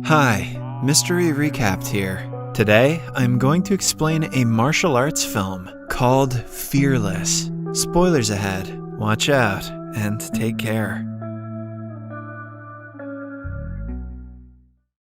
Hi, Mystery Recapped here. Today, I'm going to explain a martial arts film called Fearless. Spoilers ahead. Watch out and take care.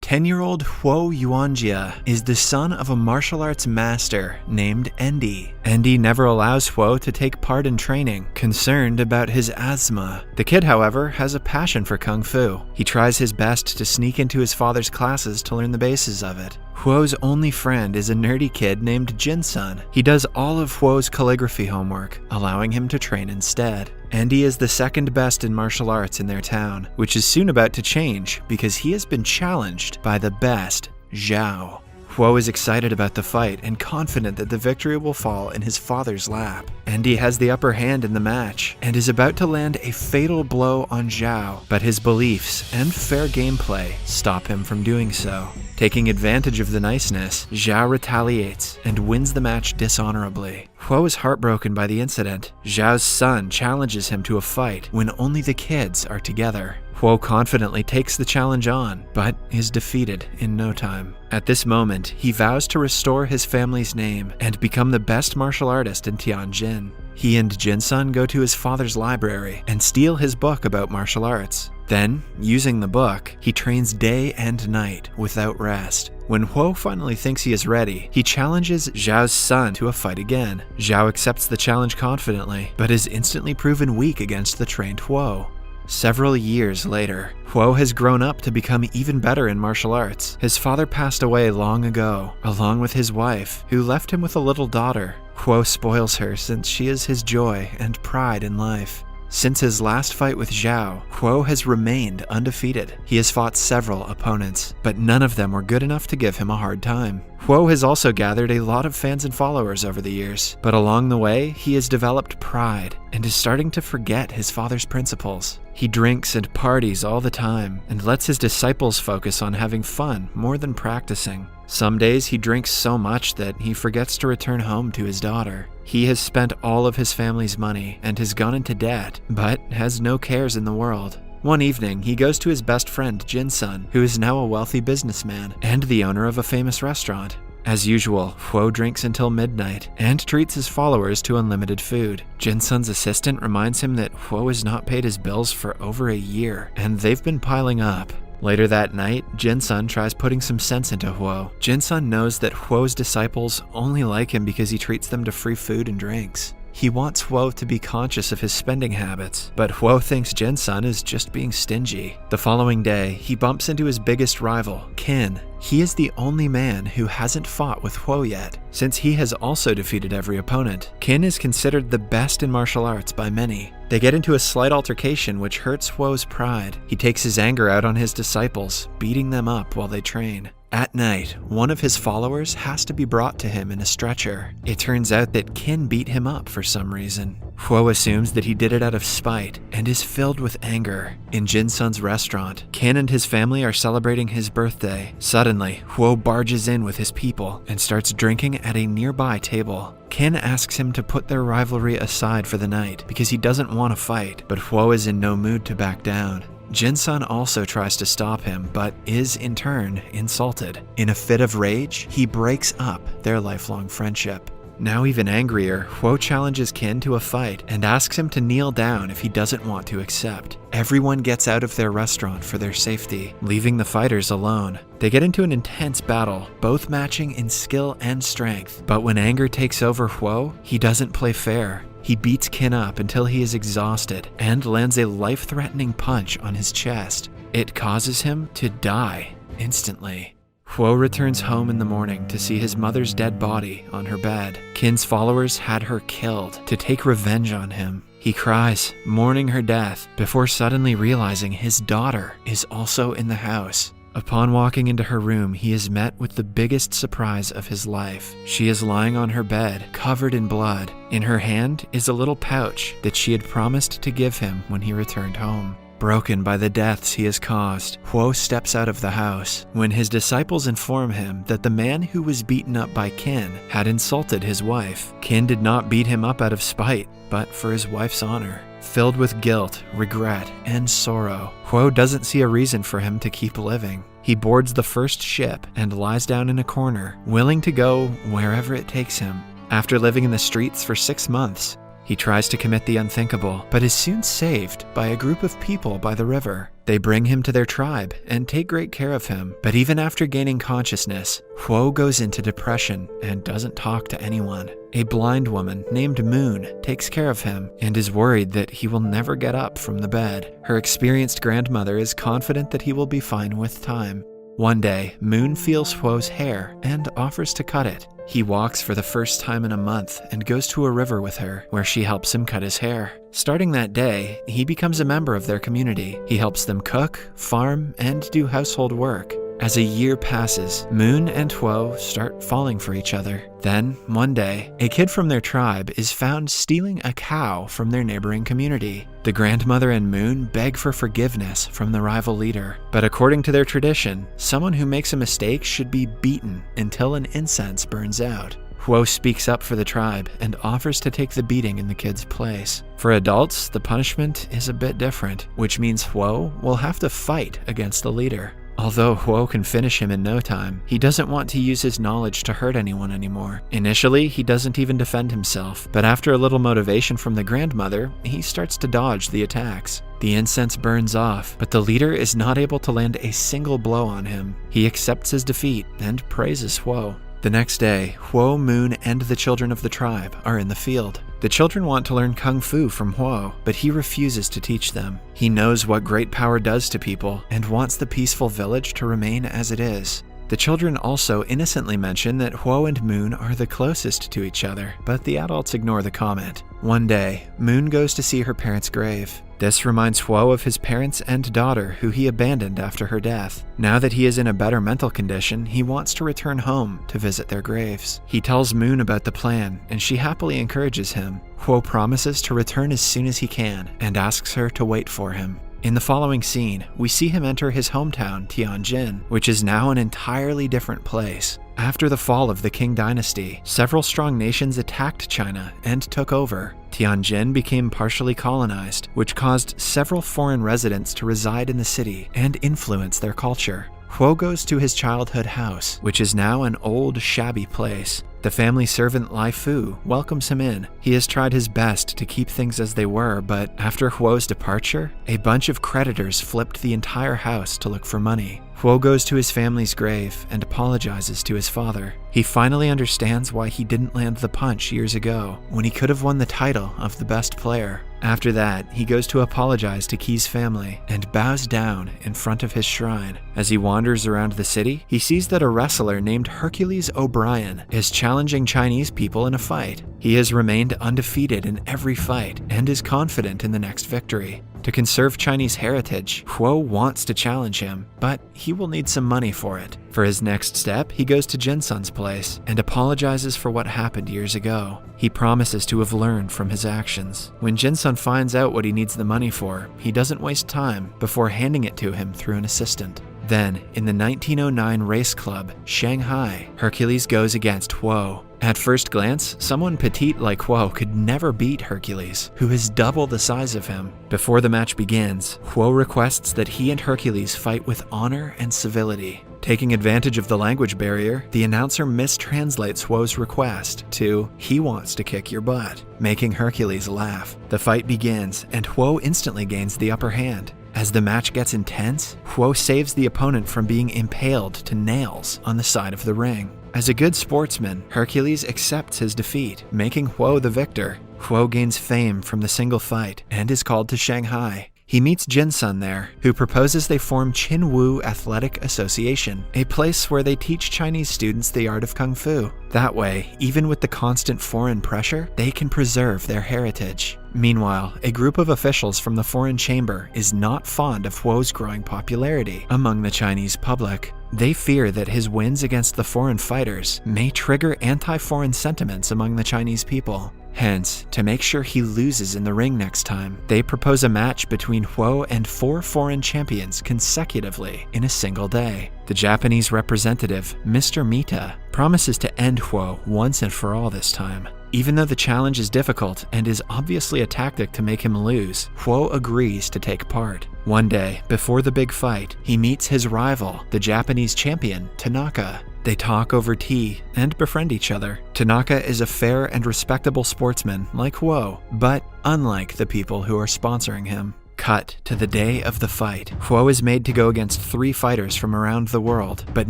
10-year-old Huo Yuanjia is the son of a martial arts master named Endi. Endi never allows Huo to take part in training, concerned about his asthma. The kid, however, has a passion for Kung Fu. He tries his best to sneak into his father's classes to learn the bases of it. Huo's only friend is a nerdy kid named Jinsun. He does all of Huo's calligraphy homework, allowing him to train instead. Endi is the second best in martial arts in their town, which is soon about to change because he has been challenged by the best, Zhao. Huo is excited about the fight and confident that the victory will fall in his father's lap. Endi has the upper hand in the match and is about to land a fatal blow on Zhao, but his beliefs and fair gameplay stop him from doing so. Taking advantage of the niceness, Zhao retaliates and wins the match dishonorably. Huo is heartbroken by the incident. Zhao's son challenges him to a fight when only the kids are together. Huo confidently takes the challenge on, but is defeated in no time. At this moment, he vows to restore his family's name and become the best martial artist in Tianjin. He and Jinsun go to his father's library and steal his book about martial arts. Then, using the book, he trains day and night without rest. When Huo finally thinks he is ready, he challenges Zhao's son to a fight again. Zhao accepts the challenge confidently, but is instantly proven weak against the trained Huo. Several years later, Huo has grown up to become even better in martial arts. His father passed away long ago, along with his wife, who left him with a little daughter. Huo spoils her since she is his joy and pride in life. Since his last fight with Zhao, Huo has remained undefeated. He has fought several opponents, but none of them were good enough to give him a hard time. Huo has also gathered a lot of fans and followers over the years, but along the way, he has developed pride and is starting to forget his father's principles. He drinks and parties all the time and lets his disciples focus on having fun more than practicing. Some days he drinks so much that he forgets to return home to his daughter. He has spent all of his family's money and has gone into debt, but has no cares in the world. One evening, he goes to his best friend Jinsun, who is now a wealthy businessman and the owner of a famous restaurant. As usual, Huo drinks until midnight and treats his followers to unlimited food. Jinsun's assistant reminds him that Huo has not paid his bills for over a year, and they've been piling up. Later that night, Jinsun tries putting some sense into Huo. Jinsun knows that Huo's disciples only like him because he treats them to free food and drinks. He wants Huo to be conscious of his spending habits, but Huo thinks Jinsun is just being stingy. The following day, he bumps into his biggest rival, Qin. He is the only man who hasn't fought with Huo yet, since he has also defeated every opponent. Qin is considered the best in martial arts by many. They get into a slight altercation which hurts Huo's pride. He takes his anger out on his disciples, beating them up while they train. At night, one of his followers has to be brought to him in a stretcher. It turns out that Qin beat him up for some reason. Huo assumes that he did it out of spite and is filled with anger. In Jinsun's restaurant, Qin and his family are celebrating his birthday. Suddenly, Huo barges in with his people and starts drinking at a nearby table. Qin asks him to put their rivalry aside for the night because he doesn't want to fight, but Huo is in no mood to back down. Jinsun also tries to stop him, but is in turn insulted. In a fit of rage, he breaks up their lifelong friendship. Now even angrier, Huo challenges Qin to a fight and asks him to kneel down if he doesn't want to accept. Everyone gets out of their restaurant for their safety, leaving the fighters alone. They get into an intense battle, both matching in skill and strength. But when anger takes over Huo, he doesn't play fair. He beats Qin up until he is exhausted and lands a life-threatening punch on his chest. It causes him to die instantly. Huo returns home in the morning to see his mother's dead body on her bed. Qin's followers had her killed to take revenge on him. He cries, mourning her death, before suddenly realizing his daughter is also in the house. Upon walking into her room, he is met with the biggest surprise of his life. She is lying on her bed, covered in blood. In her hand is a little pouch that she had promised to give him when he returned home. Broken by the deaths he has caused, Huo steps out of the house when his disciples inform him that the man who was beaten up by Qin had insulted his wife. Qin did not beat him up out of spite, but for his wife's honor. Filled with guilt, regret, and sorrow, Huo doesn't see a reason for him to keep living. He boards the first ship and lies down in a corner, willing to go wherever it takes him. After living in the streets for 6 months, he tries to commit the unthinkable, but is soon saved by a group of people by the river. They bring him to their tribe and take great care of him, but even after gaining consciousness, Huo goes into depression and doesn't talk to anyone. A blind woman named Moon takes care of him and is worried that he will never get up from the bed. Her experienced grandmother is confident that he will be fine with time. One day, Moon feels Huo's hair and offers to cut it. He walks for the first time in a month and goes to a river with her, where she helps him cut his hair. Starting that day, he becomes a member of their community. He helps them cook, farm, and do household work. As a year passes, Moon and Huo start falling for each other. Then, one day, a kid from their tribe is found stealing a cow from their neighboring community. The grandmother and Moon beg for forgiveness from the rival leader, but according to their tradition, someone who makes a mistake should be beaten until an incense burns out. Huo speaks up for the tribe and offers to take the beating in the kid's place. For adults, the punishment is a bit different, which means Huo will have to fight against the leader. Although Huo can finish him in no time, he doesn't want to use his knowledge to hurt anyone anymore. Initially, he doesn't even defend himself, but after a little motivation from the grandmother, he starts to dodge the attacks. The incense burns off, but the leader is not able to land a single blow on him. He accepts his defeat and praises Huo. The next day, Huo, Moon, and the children of the tribe are in the field. The children want to learn Kungfu from Huo, but he refuses to teach them. He knows what great power does to people and wants the peaceful village to remain as it is. The children also innocently mention that Huo and Moon are the closest to each other, but the adults ignore the comment. One day, Moon goes to see her parents' grave. This reminds Huo of his parents and daughter, who he abandoned after her death. Now that he is in a better mental condition, he wants to return home to visit their graves. He tells Moon about the plan, and she happily encourages him. Huo promises to return as soon as he can, and asks her to wait for him. In the following scene, we see him enter his hometown, Tianjin, which is now an entirely different place. After the fall of the Qing dynasty, several strong nations attacked China and took over. Tianjin became partially colonized, which caused several foreign residents to reside in the city and influence their culture. Huo goes to his childhood house, which is now an old, shabby place. The family servant Lai Fu welcomes him in. He has tried his best to keep things as they were, but after Huo's departure, a bunch of creditors flipped the entire house to look for money. Huo goes to his family's grave and apologizes to his father. He finally understands why he didn't land the punch years ago, when he could have won the title of the best player. After that, he goes to apologize to Qi's family and bows down in front of his shrine. As he wanders around the city, he sees that a wrestler named Hercules O'Brien is challenging Chinese people in a fight. He has remained undefeated in every fight and is confident in the next victory. To conserve Chinese heritage, Huo wants to challenge him, but he will need some money for it. For his next step, he goes to Jinsun's place and apologizes for what happened years ago. He promises to have learned from his actions. When Jinsun finds out what he needs the money for, he doesn't waste time before handing it to him through an assistant. Then, in the 1909 race club, Shanghai, Hercules goes against Huo. At first glance, someone petite like Huo could never beat Hercules, who is double the size of him. Before the match begins, Huo requests that he and Hercules fight with honor and civility. Taking advantage of the language barrier, the announcer mistranslates Huo's request to, "He wants to kick your butt," making Hercules laugh. The fight begins, and Huo instantly gains the upper hand. As the match gets intense, Huo saves the opponent from being impaled to nails on the side of the ring. As a good sportsman, Hercules accepts his defeat, making Huo the victor. Huo gains fame from the single fight and is called to Shanghai. He meets Jinsun there, who proposes they form Qinwu Athletic Association, a place where they teach Chinese students the art of Kung Fu. That way, even with the constant foreign pressure, they can preserve their heritage. Meanwhile, a group of officials from the foreign chamber is not fond of Huo's growing popularity among the Chinese public. They fear that his wins against the foreign fighters may trigger anti-foreign sentiments among the Chinese people. Hence, to make sure he loses in the ring next time, they propose a match between Huo and 4 foreign champions consecutively in a single day. The Japanese representative, Mr. Mita, promises to end Huo once and for all this time. Even though the challenge is difficult and is obviously a tactic to make him lose, Huo agrees to take part. One day, before the big fight, he meets his rival, the Japanese champion, Tanaka. They talk over tea and befriend each other. Tanaka is a fair and respectable sportsman like Huo, but unlike the people who are sponsoring him. Cut to the day of the fight. Huo is made to go against 3 fighters from around the world, but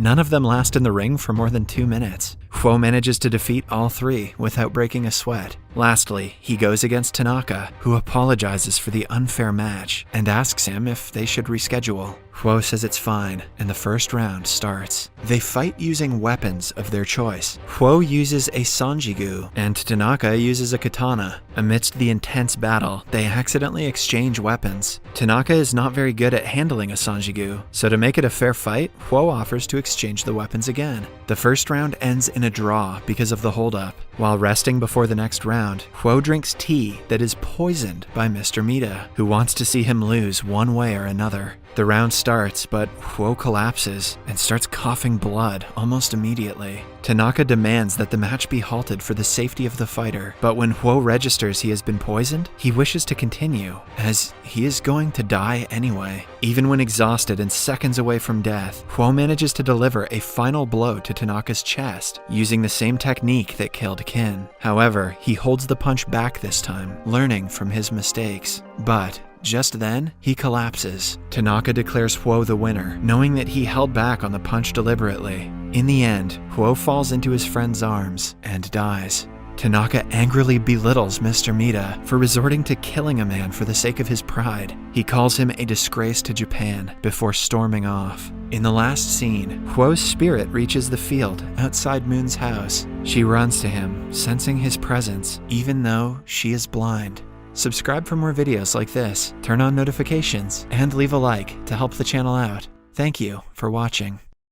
none of them last in the ring for more than 2 minutes. Huo manages to defeat all 3 without breaking a sweat. Lastly, he goes against Tanaka, who apologizes for the unfair match and asks him if they should reschedule. Huo says it's fine, and the first round starts. They fight using weapons of their choice. Huo uses a sanjigu, and Tanaka uses a katana. Amidst the intense battle, they accidentally exchange weapons. Tanaka is not very good at handling a sanjigu, so to make it a fair fight, Huo offers to exchange the weapons again. The first round ends in a draw because of the holdup. While resting before the next round, Huo drinks tea that is poisoned by Mr. Mita, who wants to see him lose one way or another. The round starts, but Huo collapses and starts coughing blood almost immediately. Tanaka demands that the match be halted for the safety of the fighter, but when Huo registers he has been poisoned, he wishes to continue, as he is going to die anyway. Even when exhausted and seconds away from death, Huo manages to deliver a final blow to Tanaka's chest, using the same technique that killed Kin. However, he holds the punch back this time, learning from his mistakes. But just then, he collapses. Tanaka declares Huo the winner, knowing that he held back on the punch deliberately. In the end, Huo falls into his friend's arms and dies. Tanaka angrily belittles Mr. Mita for resorting to killing a man for the sake of his pride. He calls him a disgrace to Japan before storming off. In the last scene, Huo's spirit reaches the field outside Moon's house. She runs to him, sensing his presence, even though she is blind. Subscribe for more videos like this, turn on notifications, and leave a like to help the channel out. Thank you for watching.